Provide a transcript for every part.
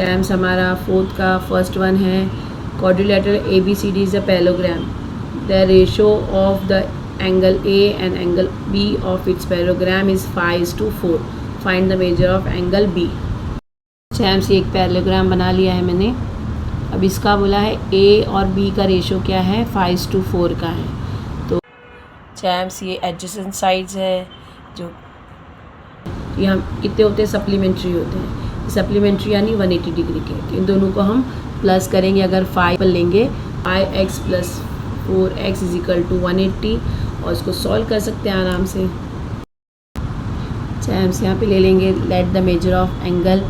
AIIMS हमारा fourth का first one है quadrilateral ABCD is a parallelogram. The ratio of the angle A and angle B of its parallelogram is 5:4. Find the measure of angle B. चैम्स एक parallelogram बना लिया है मैंने. अब इसका बोला है A और B का रेशो क्या है, 5:4 का है. तो चैम्स ये एडजेसेंट साइड्स है जो यहाँ कितने होते हैं, सप्लीमेंट्री होते हैं. सप्लीमेंट्री यानी 180 डिग्री के. इन दोनों को हम प्लस करेंगे. अगर 5 पर लेंगे 5x + 4x = 180 और इसको सॉल्व कर सकते हैं आराम से. चैम्स यहाँ पे ले लेंगे. Let the measure of angle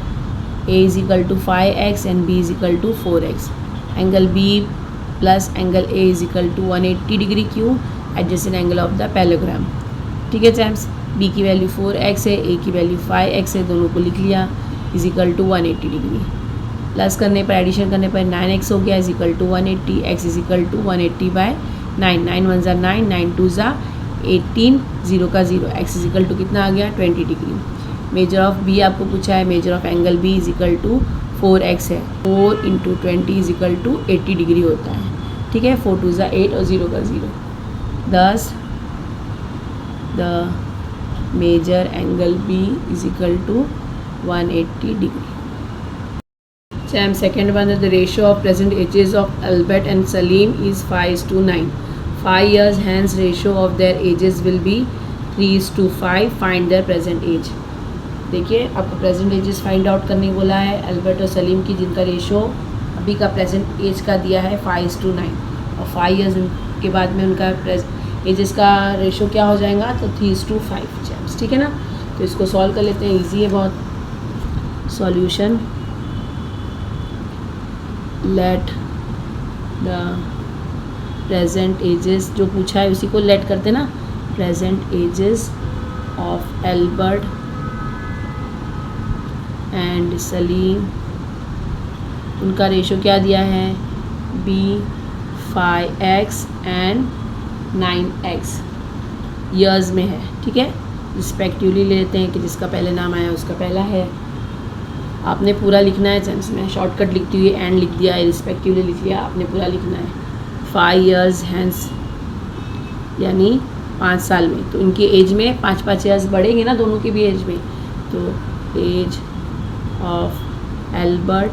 A = 5x and B = 4x. Angle B plus angle A = 180 degree क्यों, adjacent angle of the parallelogram. ठीक है चैम्स. B की वैल्यू 4x है, A की वैल्यू 5x है, दोनों को लिख लिया. = 180 डिग्री. प्लस करने पर, एडिशन करने पर 9x हो गया = 180. x = 180/9. 9 1 ज़ा 9, 9 2 ज़ा 18, 0 का 0. x = कितना आ गया, 20 डिग्री. मेजर ऑफ B आपको पूछा है. Major of angle B = 4x है. 4 × 20 = 80 डिग्री होता है. ठीक है. 4 2 ज़ा 8 और 0 का 0. Thus the major angle B = 180 degree. Sam, second one is the ratio of present ages of Albert and Salim is 5:9. 5 years hence ratio of their ages will be 3:5. Find their present age. देखिए आपको present ages find out करने बोला है Albert और सलीम की, जिनका ratio अभी का प्रेजेंट एज का दिया है 5:9 और 5 ईयर्स के बाद में उनका एजेस का रेशो क्या हो जाएगा, तो 3:5 चैम्स. ठीक है ना. तो इसको सॉल्व कर लेते हैं. ईजी है बहुत. Solution, let the present ages, जो पूछा है उसी को लेट करते ना. Present ages of Albert and Salim, उनका रेशो क्या दिया है, B 5x and 9x years में है. ठीक है. रिस्पेक्टिवली लेते हैं कि जिसका पहले नाम आया उसका पहला है. आपने पूरा लिखना है चैम्स. मैं शॉर्टकट लिखती हुई एंड लिख दिया है, रिस्पेक्टिवली लिख लिया. आपने पूरा लिखना है. 5 ईयर्स हैंस यानी 5 साल में, तो इनकी एज में 5-5 ईयर्स बढ़ेंगे ना दोनों की भी एज में. तो एज ऑफ एल्बर्ट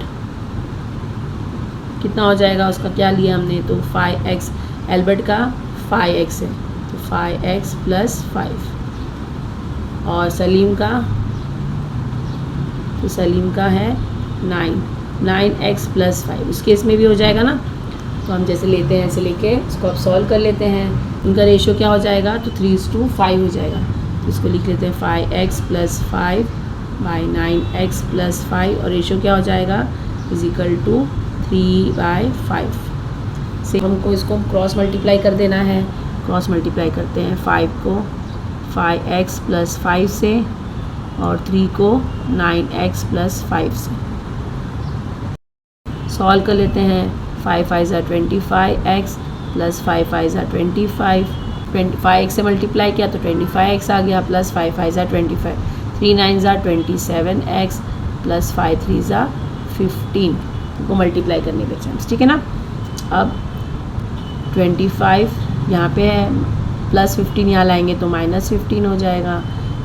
कितना हो जाएगा, उसका क्या लिया हमने, तो 5x. एल्बर्ट का 5x है तो 5x + 5. और सलीम का, तो सलीम का है 9x + 5. उस केस में भी हो जाएगा ना. तो हम जैसे लेते हैं ऐसे लेके इसको अब सॉल्व कर लेते हैं. उनका रेशो क्या हो जाएगा, तो 3:5 हो जाएगा. तो इसको लिख लेते हैं 5x + 5 / 9x + 5 और रेशो क्या हो जाएगा, = 3/5. से हमको इसको क्रॉस मल्टीप्लाई कर देना है. क्रॉस मल्टीप्लाई करते हैं 5 को 5x + 5 से और 3 को 9x + 5 से. सॉल्व कर लेते हैं. 5 5 ज़ा 25x + 5 5 ज़ा 25. 25x से मल्टीप्लाई किया तो 25x आ गया, + 5 5 ज़ा 25. 3 9 ज़ा 27x + 5 3 ज़ा 15 को मल्टीप्लाई करने पे चांस. ठीक है ना. अब 25 यहाँ पे है, +15 यहाँ लाएंगे तो -15 हो जाएगा.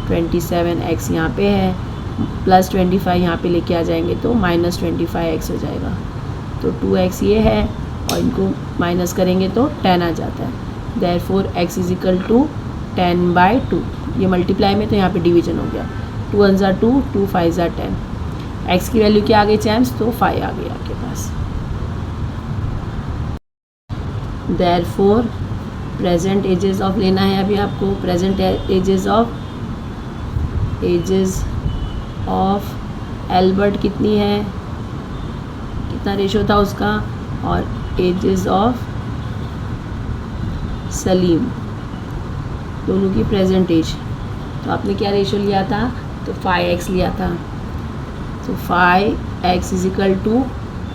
27x यहाँ पे है, +25 यहाँ पे लेके आ जाएंगे तो -25x हो जाएगा. तो 2x ये है और इनको माइनस करेंगे तो 10 आ जाता है. Therefore x = 10/2. ये मल्टीप्लाई में तो यहाँ पे डिवीजन हो गया. 2 1 ज़ा 2, 2 5 ज़ा 10. x की वैल्यू क्या आ गई चैम्स, तो 5 आ गई आपके पास. देयरफॉर प्रेजेंट एजेस ऑफ लेना है अभी आपको. प्रेजेंट एजेस ऑफ एल्बर्ट कितनी है, कितना रेशो था उसका, और एजेस ऑफ सलीम दोनों की प्रेजेंट एज. तो आपने क्या रेशो लिया था, तो 5x लिया था. तो 5x =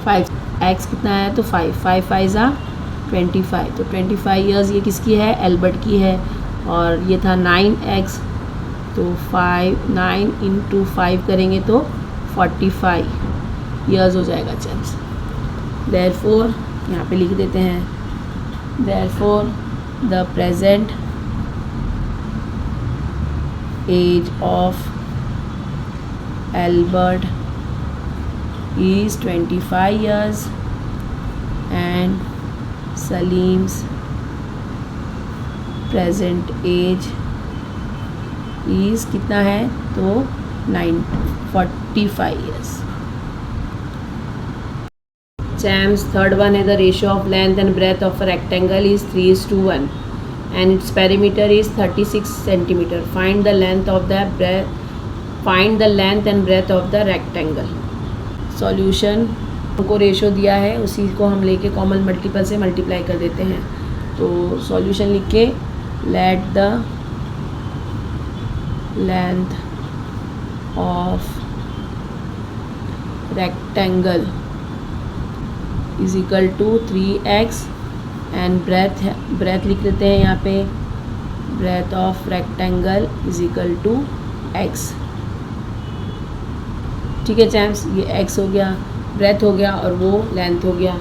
5. x कितना है, तो 5 5 5 ज़ा 25. तो 25 ईयर्स ये किसकी है, एल्बर्ट की है. और ये था 9x, तो 9 × 5 करेंगे तो 45. ईयर्स हो जाएगा चैम्प्स। देयरफॉर यहाँ पे लिख देते हैं, therefore the present age of Albert is 25 years and Salim's present age is कितना है तो 45 years। Cham's third one है the ratio of length and breadth of a rectangle is 3:1 and its perimeter is 36 centimeter. Find the length and breadth of the rectangle। Solution को ratio दिया है, उसी को हम लेके कॉमन मल्टीपल से multiply कर देते हैं। तो सॉल्यूशन लिख के let the length of rectangle is equal to 3x and breadth लिख लेते हैं यहाँ पे, breadth of rectangle is equal to x। ठीक है चैम्प्स, ये x हो गया, ब्रेथ हो गया और वो लेंथ हो गया।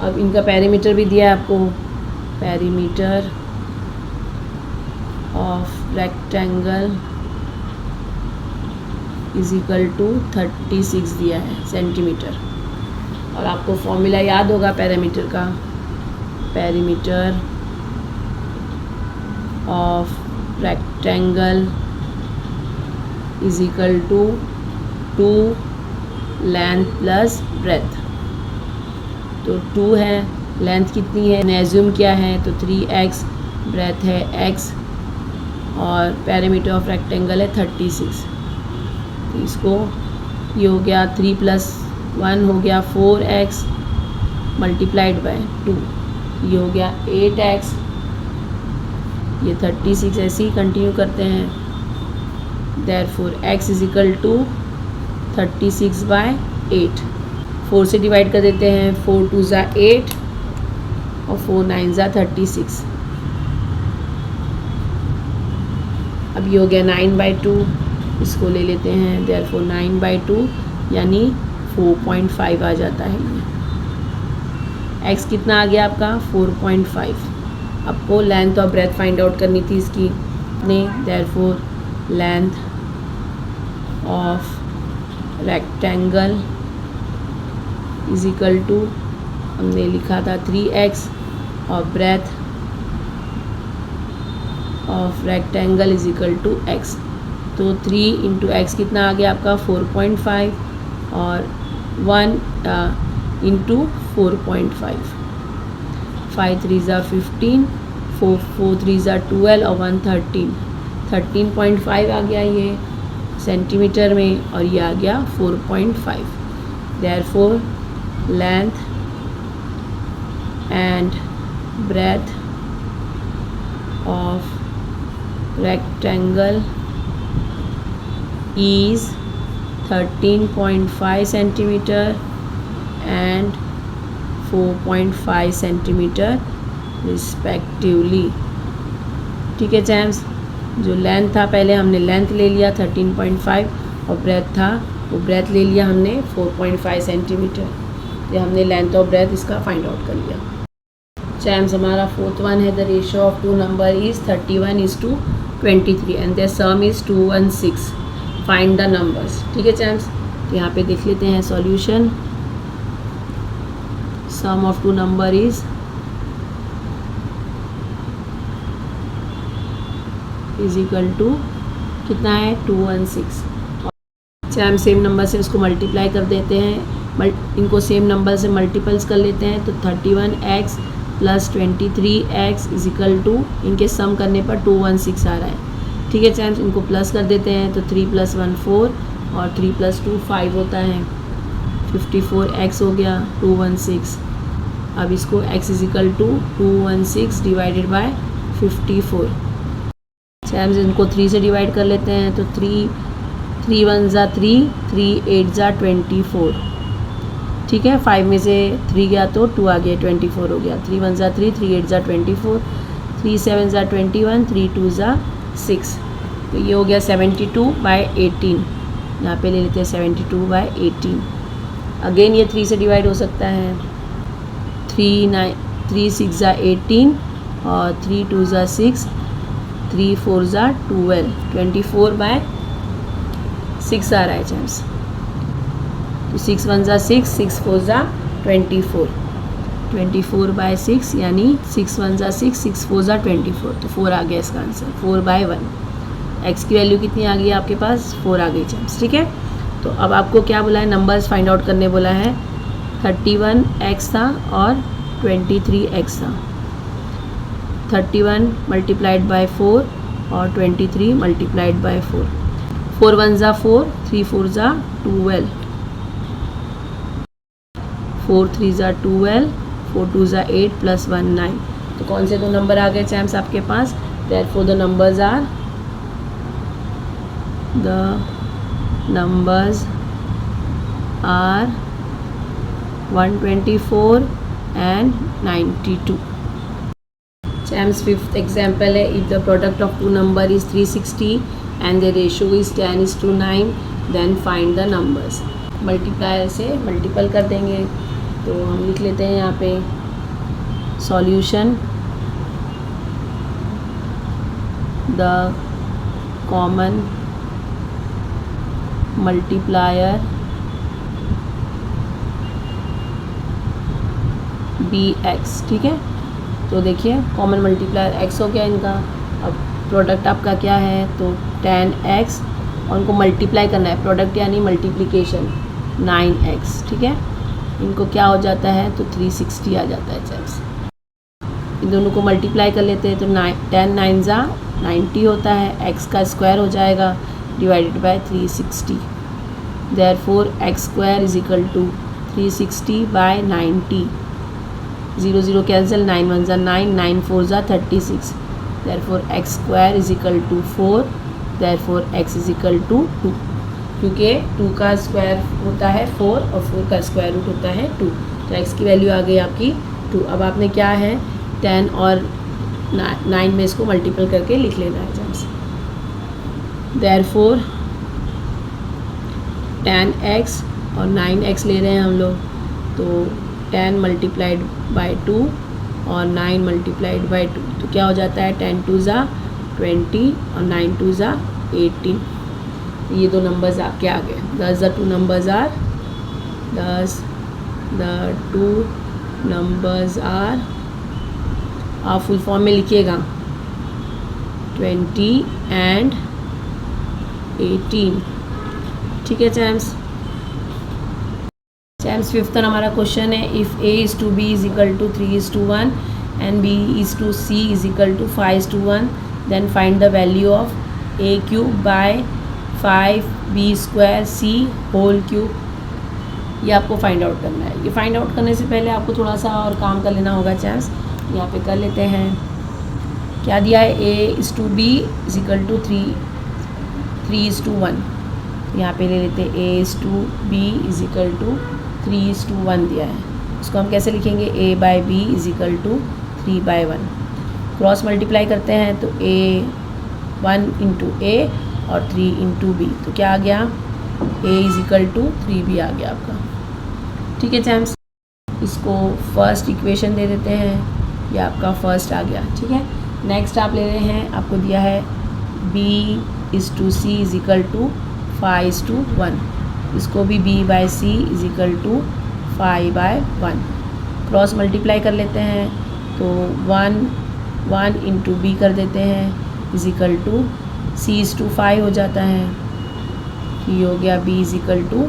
अब इनका पेरीमीटर भी दिया है आपको, perimeter of rectangle is equal to 36 दिया है सेंटीमीटर। और आपको फॉर्मूला याद होगा पेरीमीटर का, perimeter of rectangle is equal to 2 length plus breadth. तो 2 है, लेंथ कितनी है एज्यूम किया है तो 3x, ब्रेथ है x और पेरीमीटर ऑफ रेक्टेंगल है 36। तो इसको ये हो गया 3 + 1 हो गया 4x मल्टीप्लाइड बाय 2, ये हो गया 8x, ये 36 ऐसे ही कंटिन्यू करते हैं। Therefore x is equal to 36/8। 4 से डिवाइड कर देते हैं, 4 2 ज़ा 8 और 4 9 ज़ा 36। अब ये हो गया 9/2, इसको ले लेते हैं, देयरफॉर 9/2 यानी 4.5 आ जाता है। ये x कितना आ गया आपका 4.5। आपको लेंथ और ब्रेथ फाइंड आउट करनी थी इसकी ने, therefore length of rectangle is equal to, हमने लिखा था 3x और breadth of rectangle is equal to x। तो 3 × x कितना आ गया आपका 4.5 और 1 × 4.5, 5 3 ज़ा 15, 4 3 ज़ा 12 और 1 13, 13.5 आ गया ये सेंटीमीटर में और ये आ गया 4.5। Therefore length and breadth of rectangle is 13.5 centimetre and 4.5 centimetre respectively. ठीक है चैम्प्स, जो लेंथ था पहले हमने लेंथ ले लिया 13.5 और ब्रेथ था वो ब्रेथ ले लिया हमने 4.5 सेंटीमीटर। ये हमने लेंथ और ब्रेथ इसका फाइंड आउट कर लिया। चैम्प्स हमारा 4th वन है the ratio of 2 number is 31:23 and their sum is 216। Find the numbers. ठीक है चैम्प्स, तो यहाँ पे देख लेते हैं solution. Sum of 2 number is equal to कितना है 216। चैम सेम नंबर से उसको मल्टीप्लाई कर देते हैं, इनको सेम नंबर से मल्टीपल्स कर लेते हैं तो 31x + 23x is equal to, इनके सम करने पर 216 आ रहा है। ठीक है चैम्स, इनको प्लस कर देते हैं तो 3 + 1 4 और 3 + 2 5 होता है, 54x हो गया 216। अब इसको x is equal to 216 divided by 54। Champs इनको 3 से डिवाइड कर लेते हैं तो 3 1 ज़ा 3, 3 8 ज़ा 24। ठीक है, 5 में से 3 गया तो 2 आ गया 24 हो गया। 3 1 ज़ा 3, 3 8 ज़ा 24, 3 7 ज़ा 21, 3 2 ज़ा 6। तो ये हो गया 72/18। यहाँ पे ले लेते हैं 72/18। अगेन ये 3 से डिवाइड हो सकता है, 3 6 ज़ा 18 और 3 2 ज़ा 6, 3 4 ज़ा 12, 24/6 आ रहा है चांस। तो 6 1 ज़ा 6, 6 4 ज़ा 24, 24/6 यानी 6 1 ज़ा 6, 6 4 ज़ा 24, तो 4 आ गया इसका आंसर, 4/1। एक्स की वैल्यू कितनी आ गई आपके पास, 4 आ गई चांस। ठीक है, तो अब आपको क्या बोला है, नंबर्स फाइंड आउट करने बोला है। 31x था और 23x था। 31 मल्टीप्लाइड बाय 4 और 23 मल्टीप्लाइड बाय 4, 4 1 ज़ा 4, 3 4 ज़ा 12, 4 3 ज़ा 12, 4 2 ज़ा 8 प्लस 1 9। तो कौन से दो नंबर आ गए चैम्स आपके पास, therefore the numbers are are 124 and 92. Cham's fifth example है, if the product of two number is 360 and the ratio is 10:9, then find the numbers. Multiplier से मल्टीपल कर देंगे, तो हम लिख लेते हैं यहाँ पे solution, the common multiplier bx। ठीक है, तो देखिए कॉमन मल्टीप्लायर x हो गया इनका। अब प्रोडक्ट आपका क्या है, तो 10x और उनको मल्टीप्लाई करना है, प्रोडक्ट यानी मल्टीप्लिकेशन 9x। ठीक है, इनको क्या हो जाता है, तो 360 आ जाता है चैप्स। इन दोनों को मल्टीप्लाई कर लेते हैं, तो 10 9 ज़ा 90 होता है, x का स्क्वायर हो जाएगा divided by 360, therefore x square is equal to 360/90, 0 0 cancel, 9 1 ज़ा 9, 9 4 ज़ा 36, therefore x square is equal to 4, therefore x is equal to 2, क्योंकि 2 का स्क्वायर होता है 4 और 4 का स्क्वायर रूट होता है 2, तो x की वैल्यू आ गई आपकी 2। अब आपने क्या है, 10 और 9 में इसको मल्टीपल करके लिख लेना है जम्स। देयरफॉर 10x और 9x ले रहे हैं हम लोग, तो 10 मल्टीप्लाइड बाय 2 और 9 मल्टीप्लाइड बाय 2, तो क्या हो जाता है, 10 2 ज़ा 20 और 9 2 ज़ा 18। ये दो नंबर्स आपके आ गए। 10 the two numbers are 10 the two numbers are, आप फुल फॉर्म में लिखिएगा 20 एंड 18। ठीक है चैम्स। चैम्स फिफ्थ हमारा क्वेश्चन है, if a is to b is equal to 3:1 and b is to c is equal to 5:1, then find the value of a cube by 5b square c whole cube. ये आपको find out करना है। ये find out करने से पहले आपको थोड़ा सा और काम कर लेना होगा चैम्स। यहाँ पे कर लेते हैं, क्या दिया है, a is to b is equal to 3:1। यहाँ पे ले लेते हैं a is to b is equal to 3:1 दिया है, इसको हम कैसे लिखेंगे, a by b is equal to 3/1। Cross multiply करते हैं, तो a 1 इंटू a और 3 इंटू b, तो क्या आ गया, a is equal to 3b आ गया आपका। ठीक है चैम्स, इसको फर्स्ट इक्वेशन दे देते हैं, ये आपका फर्स्ट आ गया। ठीक है, नेक्स्ट आप ले रहे हैं, आपको दिया है b is to c is equal to 5:1, इसको भी b by c is equal to 5/1। Cross multiply कर लेते हैं, तो 1 इंटू b कर देते हैं is equal to c is to 5 हो जाता है, ये हो गया b is equal to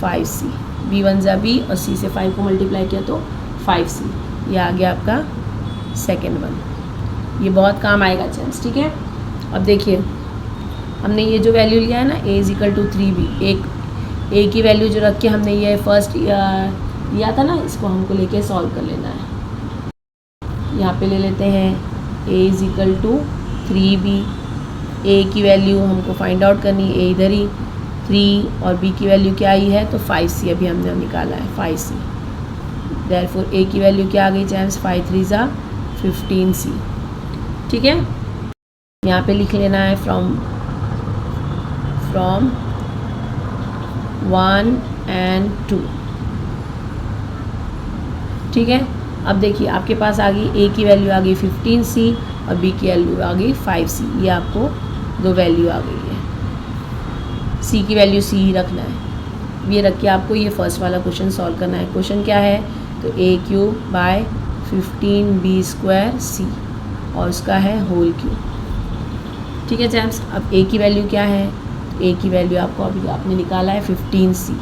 5c, b 1 ज़ा b और c से 5 को मल्टीप्लाई किया तो 5c, ये आ गया आपका सेकेंड वन। ये बहुत काम आएगा चैम्स। ठीक है, अब देखिए हमने ये जो वैल्यू लिया है ना, a is equal to 3b, एक a की वैल्यू जो रख के हमने ये फर्स्ट लिया था ना, इसको हमको लेके सॉल्व कर लेना है। यहाँ पे ले लेते हैं a is equal to 3b, a की वैल्यू हमको फाइंड आउट करनी है, a इधर ही 3 और b की वैल्यू क्या आई है, तो 5c अभी हमने निकाला है 5c, देयरफॉर a की वैल्यू क्या आ गई चैम्स, 5 3 ज़ा 15c। ठीक है, यहाँ पे लिख लेना है फ्रॉम 1 and 2, ठीक है। अब देखिए आपके पास आ गई ए की वैल्यू आ गई 15C और बी की वैल्यू आ गई 5C। ये आपको दो वैल्यू आ गई है। सी की वैल्यू सी ही रखना है। ये रख के आपको ये फर्स्ट वाला क्वेश्चन सॉल्व करना है। क्वेश्चन क्या है, तो a³/15b² और उसका है होल क्यूब। ठीक है जैम्स। अब ए की वैल्यू क्या है, ए की वैल्यू आपको अभी आपने निकाला है 15C।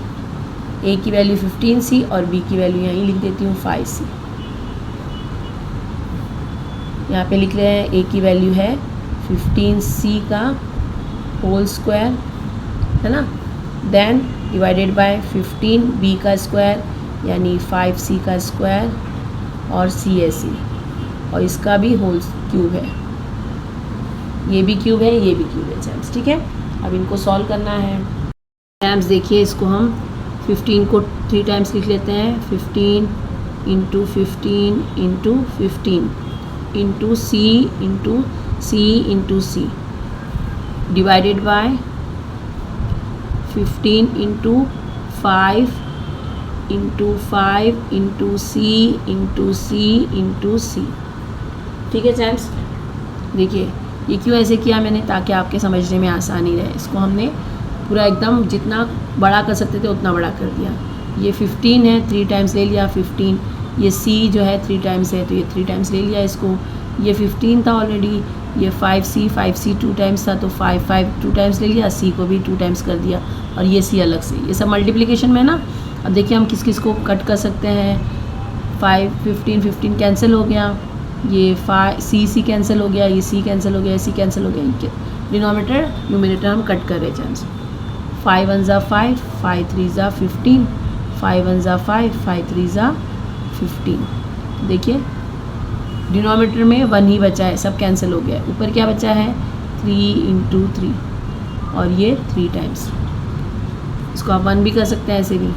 ए की वैल्यू 15C और बी की वैल्यू यहीं लिख देती हूँ 5C। यहाँ पे लिख रहे हैं ए की वैल्यू है 15C का होल स्क्वायर, है ना, देन डिवाइडेड बाय 15B का स्क्वायर यानी 5C का स्क्वायर और CAC, और इसका भी होल क्यूब है। ये भी क्यूब है, ये भी क्यूब है जैम्स। ठीक है, अब इनको सॉल्व करना है जैम्स। देखिए इसको हम 15 को 3 टाइम्स लिख लेते हैं। 15 × 15 × 15 into C divided by 15 × 5 × 5 × C। ठीक है जैम्स। देखिए ये क्यों ऐसे किया मैंने, ताकि आपके समझने में आसानी रहे। इसको हमने पूरा एकदम जितना बड़ा कर सकते थे उतना बड़ा कर दिया। ये 15 है, 3 टाइम्स ले लिया 15। ये C जो है 3 टाइम्स है, तो ये 3 टाइम्स ले लिया इसको। ये 15 था ऑलरेडी, ये 5C 2 टाइम्स था, तो 5 2 टाइम्स ले लिया। C को भी 2 टाइम्स कर दिया, और ये C अलग से। ये सब मल्टीप्लिकेशन में ना। अब देखिए हम किस किस को कट कर सकते हैं। 15 कैंसिल हो गया, ये C कैंसिल हो गया, ये C कैंसिल हो गया, C कैंसिल हो गया। डिनोमिनेटर न्यूमिनेटर हम कट कर रहे हैं जैम्स। 5 1 ज़ा 5, 5 3 ज़ा 15, 5 1 ज़ा 5, 5 3 ज़ा 15। देखिए डिनोमिनेटर में 1 ही बचा है, सब कैंसिल हो गया है। ऊपर क्या बचा है 3 × 3, और ये 3 टाइम्स। इसको आप 1 भी कर सकते हैं ऐसे भी।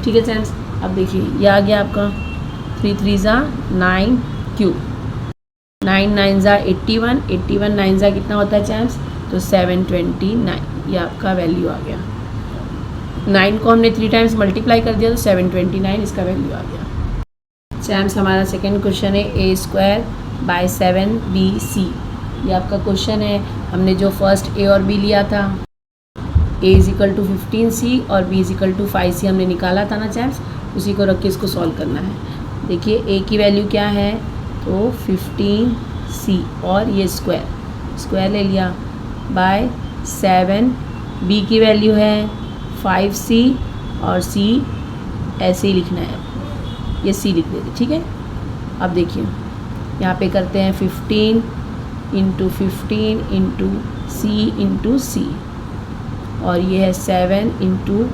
ठीक है जैम्स। अब देखिए ये आ गया आपका 3 3 ज़ा 9 क्यूब, 9 9 ज़ा 81, 81 9 ज़ा कितना होता है जैम्स, तो 729। ये आपका वैल्यू आ गया। 9 को हमने 3 टाइम्स मल्टीप्लाई कर दिया, तो 729 इसका वैल्यू आ गया। जैम्स हमारा सेकेंड क्वेश्चन है a²/7bc। ये आपका क्वेश्चन है। हमने जो फर्स्ट a और b लिया था, a = 15C और b = 5C हमने निकाला था ना जैम्स, उसी को रख के इसको सॉल्व करना है। देखिए a की वैल्यू क्या है, तो 15C और ये स्क्वायर ले लिया बाय 7। b की वैल्यू है 5C और C ऐसे ही लिखना है, ये C लिख देते। ठीक है। अब देखिए यहाँ पे करते हैं 15 × 15 × C, और ये है 7 ×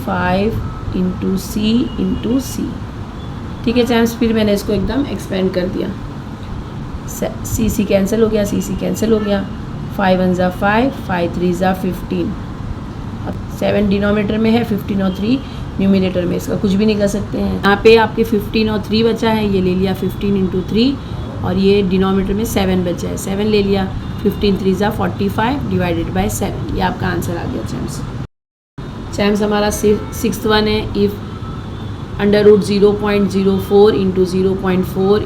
5 × C। ठीक है जैम्स। फिर मैंने इसको एकदम एक्सपेंड कर दिया। C कैंसिल हो गया, C कैंसिल हो गया। 5 1 ज़ा 5, 5 3 ज़ा 15। अब 7 डिनोमिनेटर में है, 15 और 3 न्यूमिनेटर में। इसका कुछ भी नहीं कर सकते हैं। यहाँ पे आपके 15 और 3 बचा है, ये ले लिया 15 × 3, और ये डिनोमिनेटर में 7 बचा है, 7 ले लिया। 15 3 ज़ा 45 डिवाइडेड बाय 7। ये आपका आंसर आ गया जैम्स। हमारा 6th वन है, if √0.04 × 0.4 ×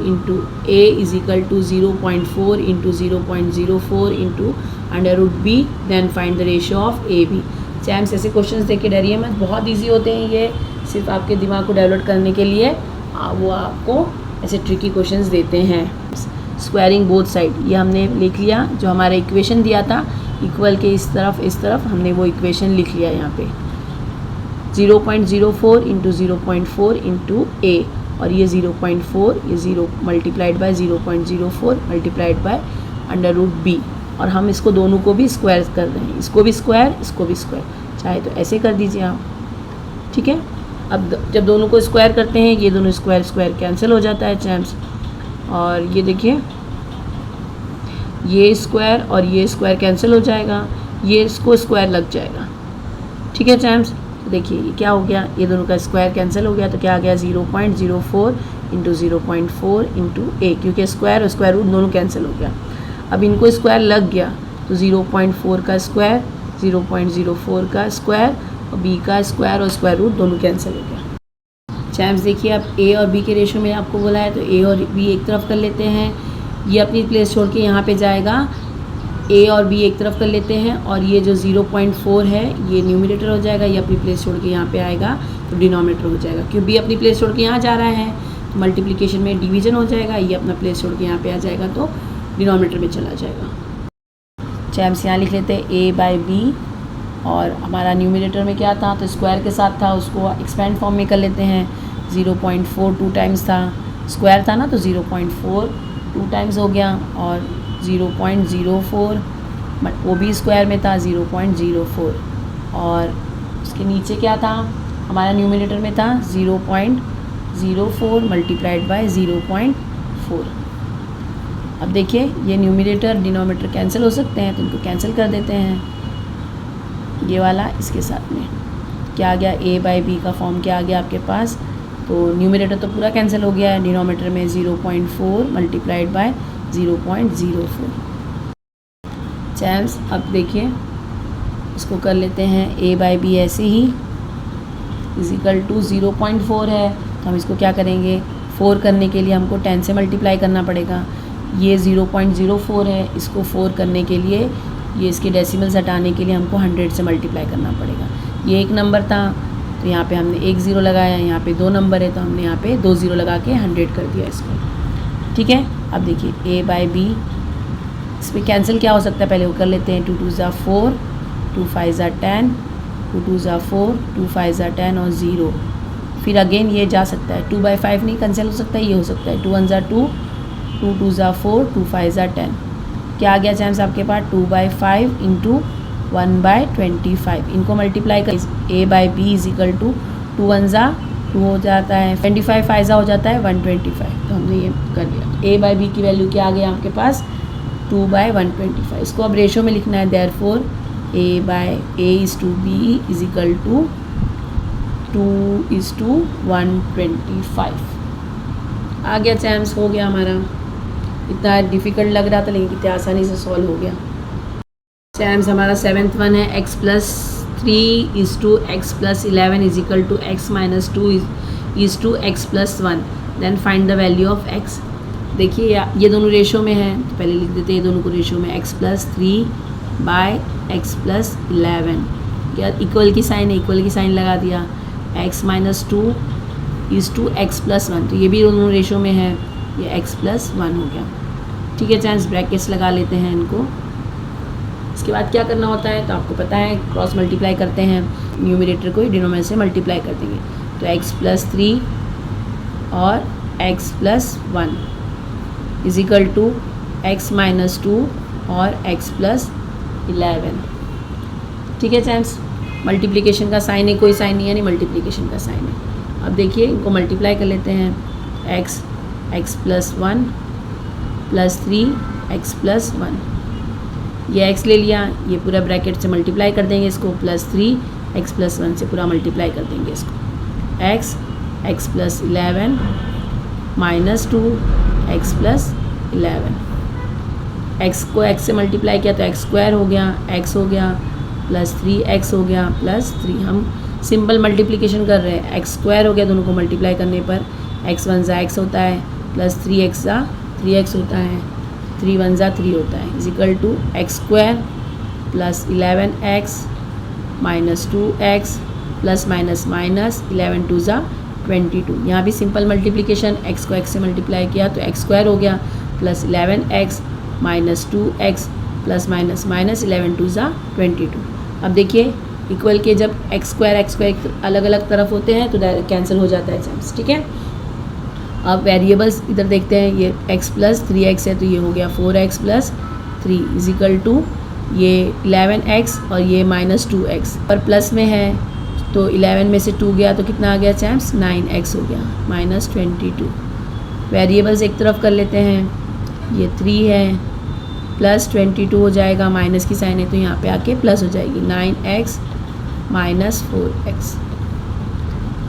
a = 0.4 × 0.04 × √b, then find the ratio of AB। Champs ऐसे क्वेश्चंस देख के डरिए मत, बहुत इजी होते हैं ये। सिर्फ आपके दिमाग को डेवलप करने के लिए वो आपको ऐसे ट्रिकी क्वेश्चंस देते हैं। स्क्वायरिंग बोथ साइड, ये हमने लिख लिया। जो हमारा इक्वेशन दिया था इक्वल के इस तरफ हमने वो इक्वेशन लिख लिया यहाँ पे। 0.04 × 0.4 × a, और ये 0.4, ये 0 multiplied by 0.04 multiplied by √b, और हम इसको दोनों को भी स्क्वायर कर रहे हैं। इसको भी स्क्वायर, इसको भी स्क्वायर, चाहे तो ऐसे कर दीजिए आप। ठीक है। अब जब दोनों को स्क्वायर करते हैं, ये दोनों स्क्वायर कैंसिल हो जाता है जैम्स। और ये देखिए ये स्क्वायर और ये स्क्वायर कैंसिल हो जाएगा, ये इसको स्क्वायर लग जाएगा। ठीक है जैम्स। देखिए ये क्या हो गया, ये दोनों का स्क्वायर कैंसिल हो गया, तो क्या आ गया 0.04 × 0.4 × a, क्योंकि स्क्वायर और स्क्वायर रूट दोनों कैंसिल हो गया। अब इनको स्क्वायर लग गया, तो 0.4 का स्क्वायर, 0.04 का स्क्वायर और b का स्क्वायर और स्क्वायर रूट दोनों कैंसिल हो गया। चैम्प्स देखिए, अब ए और बी के रेशो में आपको बोला है तो ए और बी एक तरफ कर लेते हैं, ये अपनी प्लेस छोड़ के यहाँ पे जाएगा, ए और बी एक तरफ कर लेते हैं, और ये जो 0.4 है ये न्यूमरेटर हो जाएगा, ये अपनी प्लेस छोड़ के यहाँ पे आएगा तो डिनोमिनेटर हो जाएगा। क्यों बी अपनी प्लेस छोड़ के यहाँ जा रहा है तो मल्टीप्लिकेशन में डिवीजन हो जाएगा, ये अपना प्लेस छोड़ के यहाँ पे आ जाएगा तो डिनोमिनेटर में चला जाएगा। चैम्प्स यहाँ लिख लेते हैं ए बाई बी, और हमारा न्यूमरेटर में क्या था तो स्क्वायर के साथ था, उसको एक्सपेंड फॉर्म में कर लेते हैं। 0.4 2 टाइम्स था, स्क्वायर था ना तो 0.4 2 टाइम्स हो गया, और 0.04 वो भी स्क्वायर में था 0.04, और उसके नीचे क्या था हमारा न्यूमरेटर में था 0.04 मल्टीप्लाइड बाय 0.4। अब देखिए ये न्यूमरेटर डिनोमिनेटर कैंसिल हो सकते हैं तो इनको कैंसिल कर देते हैं, ये वाला इसके साथ में क्या आ गया, ए बाई बी का फॉर्म क्या आ गया आपके पास, तो न्यूमरेटर तो पूरा कैंसिल हो गया है, डिनोमिनेटर में 0.4 मल्टीप्लाइड बाय 0.04। चैम्प्स अब देखिए इसको कर लेते हैं ए बाई बी ऐसे ही, इजिकल टू 0.4 है तो हम इसको क्या करेंगे, 4 करने के लिए हमको 10 से मल्टीप्लाई करना पड़ेगा। ये 0.04 है, इसको 4 करने के लिए ये इसके डेसिमल्स हटाने के लिए हमको 100 से मल्टीप्लाई करना पड़ेगा। ये एक नंबर था तो यहाँ पे हमने 1 0 लगाया, यहाँ पे 2 नंबर है तो हमने यहाँ पे 2 0 लगा के 100 कर दिया इसको। ठीक है, अब देखिए ए बाई बी, इस पर कैंसिल क्या हो सकता है पहले वो कर लेते हैं। 2 2 ज़ा 4, 2 5 ज़ा 10, 2 2 ज़ा 4, 2 5 ज़ा 10 और 0। फिर अगेन ये जा सकता है 2 बाई 5 नहीं कैंसिल हो सकता है, ये हो सकता है 2 1 ज़ा 2, 2 2 ज़ा 4, 2 5 ज़ा 10। क्या आ गया चैम्प्स आपके पास 2 बाई 5 इंटू 1 बाई 25, इनको मल्टीप्लाई कर A by B is equal to 2 1 ज़ा 2 हो जाता है, 25 फाइजा हो जाता है 125, तो हमने ये कर लिया। ए बाई बी की वैल्यू क्या आ गया आपके पास 2 बाई 125। इसको अब रेशो में लिखना है, therefore A by A is to B is equal to 2 is to 125। आ गया चैम्प्स, हो गया हमारा। इतना डिफ़िकल्ट लग रहा था लेकिन कितनी आसानी से सॉल्व हो गया। चैम्प्स हमारा 7th वन है, x plus 3 is to x plus 11 is equal to x minus 2 is to x plus 1, then find the value of x। देखिए ये दोनों रेशो में हैं तो पहले लिख देते हैं ये दोनों को रेशो में, x plus 3 by x plus 11, क्या इक्वल की साइन है, इक्वल की साइन लगा दिया, x minus 2 is to x plus 1, तो ये भी दोनों रेशो में है, ये x प्लस 1 हो गया। ठीक है चैम्प्स, ब्रैकेट्स लगा लेते हैं इनको। इसके बाद क्या करना होता है तो आपको पता है, क्रॉस मल्टीप्लाई करते हैं, न्यूमरेटर को ही डिनोमिनेटर से मल्टीप्लाई कर देंगे, तो x प्लस 3 और x plus 1 is equal to x minus 2 और x प्लस 11। ठीक है चैम्प्स, मल्टीप्लिकेशन का साइन है, कोई साइन नहीं है, नहीं मल्टीप्लिकेशन का साइन है। अब देखिए इनको मल्टीप्लाई कर लेते हैं, x plus 1 plus 3 x plus 1, ये x ले लिया, ये पूरा ब्रैकेट से मल्टीप्लाई कर देंगे इसको, प्लस 3 x प्लस 1 से पूरा मल्टीप्लाई कर देंगे इसको, x plus 11 minus 2 x plus 11, x को x से मल्टीप्लाई किया तो x स्क्वायर हो गया, x हो गया प्लस 3x हो गया प्लस 3। हम सिंपल मल्टीप्लिकेशन कर रहे हैं, x स्क्वायर हो गया दोनों को मल्टीप्लाई करने पर, x 1 ज़ा x होता है प्लस 3x ज़ा 3x होता है, 3 1 ज़ा 3 होता है, is equal to x square plus 11x minus 2x plus minus minus 11 2 ज़ा 22। यहाँ भी सिंपल मल्टीप्लिकेशन, x को x से मल्टीप्लाई किया तो x स्क्वायर हो गया plus 11x minus 2x plus minus minus 11 2 ज़ा 22। अब देखिए इक्वल के जब x स्क्वायर अलग अलग तरफ होते हैं तो कैंसिल हो जाता है चैम्प्स। ठीक है, अब वेरिएबल्स इधर देखते हैं, ये x प्लस 3x है तो ये हो गया 4x plus 3 is equal to ये 11x और ये माइनस 2x, और प्लस में है तो 11 में से 2 गया तो कितना आ गया चैम्प्स 9x हो गया माइनस 22। वेरिएबल्स एक तरफ कर लेते हैं, ये 3 है प्लस 22 हो जाएगा, माइनस की साइन है तो यहाँ पे आके प्लस हो जाएगी, 9x माइनस 4x,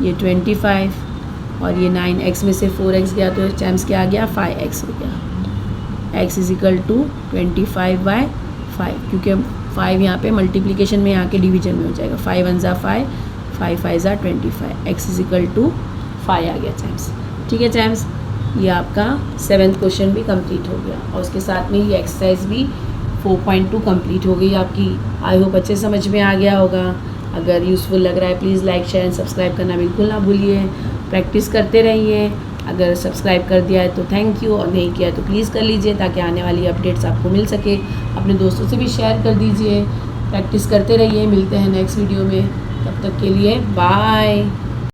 ये 25 और ये 9x में से 4x गया तो चैम्प्स क्या आ गया 5x हो गया, x इज इक्वल टू 25/5, क्योंकि 5 यहाँ पे मल्टीप्लिकेशन में यहाँ के डिवीजन में हो जाएगा, 5 1 ज़ा 5, 5 5 ज़ा 25, x इज इक्वल टू 5 आ गया चैम्स। ठीक है चैम्स, ये आपका 7th क्वेश्चन भी कंप्लीट हो गया और उसके साथ में ये एक्सरसाइज भी 4.2 कंप्लीट हो गई आपकी। आई होप अच्छे समझ में आ गया होगा। अगर यूज़फुल लग रहा है please like share and subscribe करना बिल्कुल ना भूलिए। प्रैक्टिस करते रहिए। अगर सब्सक्राइब कर दिया है तो थैंक यू, और नहीं किया है तो प्लीज़ कर लीजिए ताकि आने वाली अपडेट्स आपको मिल सके। अपने दोस्तों से भी शेयर कर दीजिए। प्रैक्टिस करते रहिए। मिलते हैं नेक्स्ट वीडियो में, तब तक के लिए बाय।